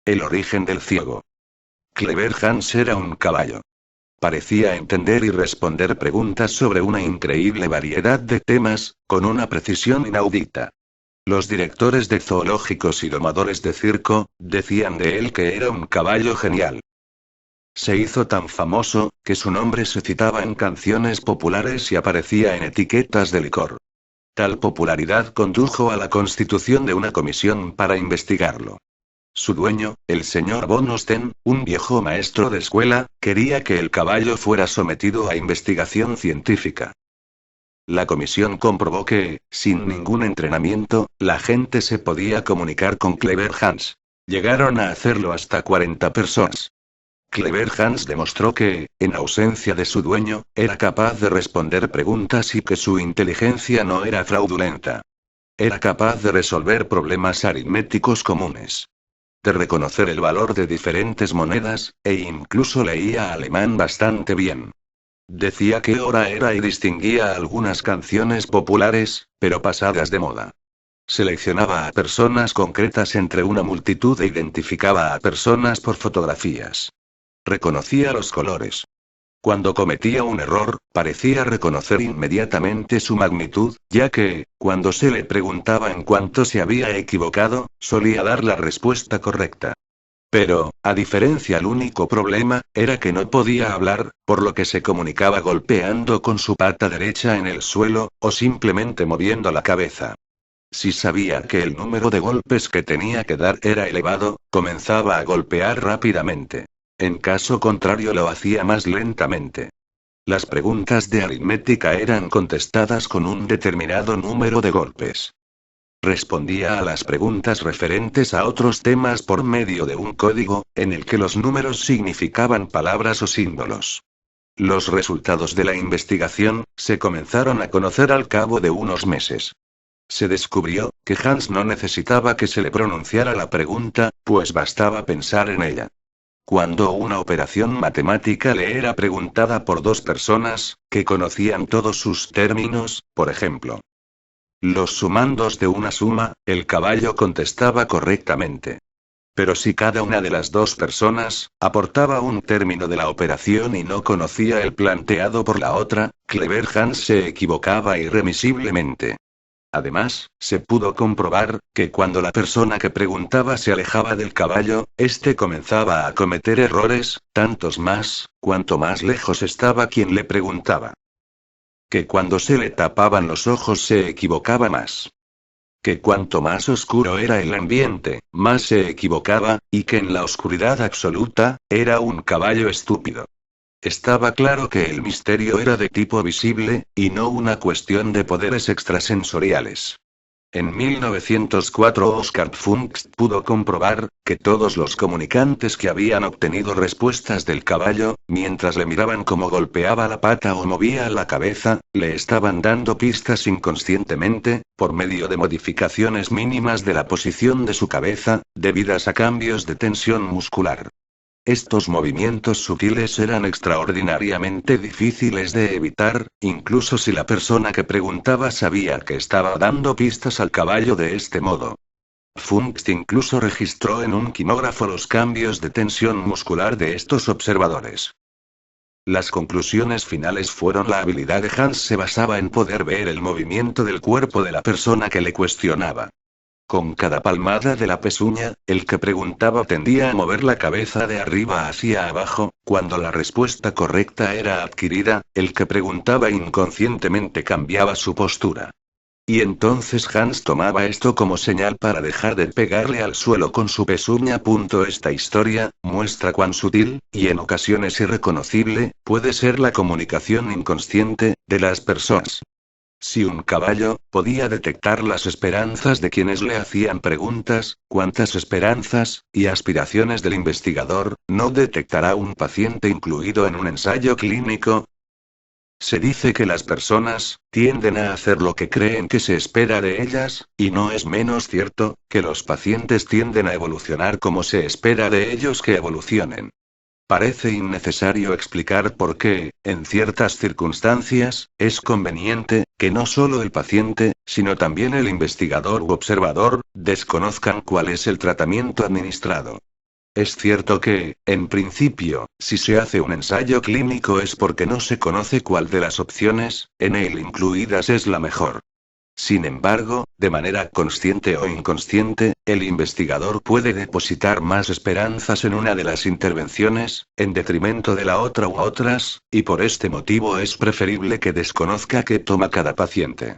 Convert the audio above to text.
El origen del ciego. Clever Hans era un caballo. Parecía entender y responder preguntas sobre una increíble variedad de temas, con una precisión inaudita. Los directores de zoológicos y domadores de circo, decían de él que era un caballo genial. Se hizo tan famoso, que su nombre se citaba en canciones populares y aparecía en etiquetas de licor. Tal popularidad condujo a la constitución de una comisión para investigarlo. Su dueño, el señor von Osten, un viejo maestro de escuela, quería que el caballo fuera sometido a investigación científica. La comisión comprobó que, sin ningún entrenamiento, la gente se podía comunicar con Clever Hans. Llegaron a hacerlo hasta 40 personas. Clever Hans demostró que, en ausencia de su dueño, era capaz de responder preguntas y que su inteligencia no era fraudulenta. Era capaz de resolver problemas aritméticos comunes. De reconocer el valor de diferentes monedas, e incluso leía alemán bastante bien. Decía qué hora era y distinguía algunas canciones populares, pero pasadas de moda. Seleccionaba a personas concretas entre una multitud e identificaba a personas por fotografías. Reconocía los colores. Cuando cometía un error, parecía reconocer inmediatamente su magnitud, ya que, cuando se le preguntaba en cuánto se había equivocado, solía dar la respuesta correcta. Pero, a diferencia, el único problema, era que no podía hablar, por lo que se comunicaba golpeando con su pata derecha en el suelo, o simplemente moviendo la cabeza. Si sabía que el número de golpes que tenía que dar era elevado, comenzaba a golpear rápidamente. En caso contrario lo hacía más lentamente. Las preguntas de aritmética eran contestadas con un determinado número de golpes. Respondía a las preguntas referentes a otros temas por medio de un código, en el que los números significaban palabras o símbolos. Los resultados de la investigación se comenzaron a conocer al cabo de unos meses. Se descubrió que Hans no necesitaba que se le pronunciara la pregunta, pues bastaba pensar en ella. Cuando una operación matemática le era preguntada por dos personas, que conocían todos sus términos, por ejemplo, los sumandos de una suma, el caballo contestaba correctamente. Pero si cada una de las dos personas aportaba un término de la operación y no conocía el planteado por la otra, Clever Hans se equivocaba irremisiblemente. Además, se pudo comprobar que cuando la persona que preguntaba se alejaba del caballo, éste comenzaba a cometer errores, tantos más, cuanto más lejos estaba quien le preguntaba. Que cuando se le tapaban los ojos se equivocaba más. Que cuanto más oscuro era el ambiente, más se equivocaba, y que en la oscuridad absoluta, era un caballo estúpido. Estaba claro que el misterio era de tipo visible, y no una cuestión de poderes extrasensoriales. En 1904 Oscar Pfungst pudo comprobar que todos los comunicantes que habían obtenido respuestas del caballo, mientras le miraban cómo golpeaba la pata o movía la cabeza, le estaban dando pistas inconscientemente, por medio de modificaciones mínimas de la posición de su cabeza, debidas a cambios de tensión muscular. Estos movimientos sutiles eran extraordinariamente difíciles de evitar, incluso si la persona que preguntaba sabía que estaba dando pistas al caballo de este modo. Pfungst incluso registró en un quimógrafo los cambios de tensión muscular de estos observadores. Las conclusiones finales fueron: la habilidad de Hans se basaba en poder ver el movimiento del cuerpo de la persona que le cuestionaba. Con cada palmada de la pezuña, el que preguntaba tendía a mover la cabeza de arriba hacia abajo; cuando la respuesta correcta era adquirida, el que preguntaba inconscientemente cambiaba su postura. Y entonces Hans tomaba esto como señal para dejar de pegarle al suelo con su pezuña. Esta historia muestra cuán sutil, y en ocasiones irreconocible, puede ser la comunicación inconsciente de las personas. Si un caballo podía detectar las esperanzas de quienes le hacían preguntas, ¿cuántas esperanzas y aspiraciones del investigador no detectará un paciente incluido en un ensayo clínico? Se dice que las personas tienden a hacer lo que creen que se espera de ellas, y no es menos cierto que los pacientes tienden a evolucionar como se espera de ellos que evolucionen. Parece innecesario explicar por qué, en ciertas circunstancias, es conveniente que no solo el paciente, sino también el investigador u observador, desconozcan cuál es el tratamiento administrado. Es cierto que, en principio, si se hace un ensayo clínico es porque no se conoce cuál de las opciones, en él incluidas, es la mejor. Sin embargo, de manera consciente o inconsciente, el investigador puede depositar más esperanzas en una de las intervenciones, en detrimento de la otra u otras, y por este motivo es preferible que desconozca qué toma cada paciente.